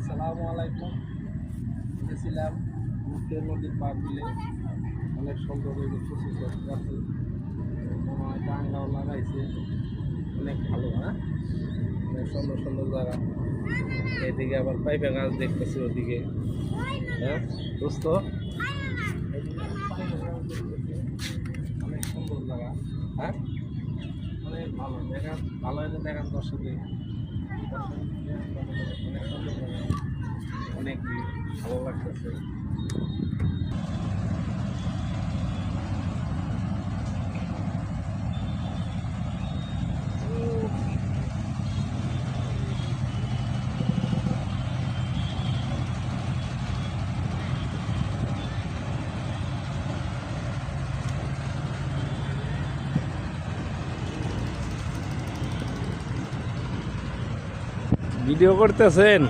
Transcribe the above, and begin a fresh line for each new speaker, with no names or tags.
আসসালামু আলাইকুম। গেছিলাম ঘুরতে নদীর পার দিলে অনেক সুন্দর কচু গাছ মনে হয় টাঙ্গাও লাগাইছে, অনেক ভালো। হ্যাঁ, অনেক সুন্দর সুন্দর জায়গা। এদিকে আবার পাইপে গাছ দেখতেছি ওদিকে। হ্যাঁ দোস্ত, অনেক সুন্দর জায়গা। হ্যাঁ, অনেক ভালো দেখা, ভালো হলে দেখান দর্শকদের। অনেক সুন্দর জায়গা, অনেক ভালো লাগতেছে। ভিডিও করতেছেন?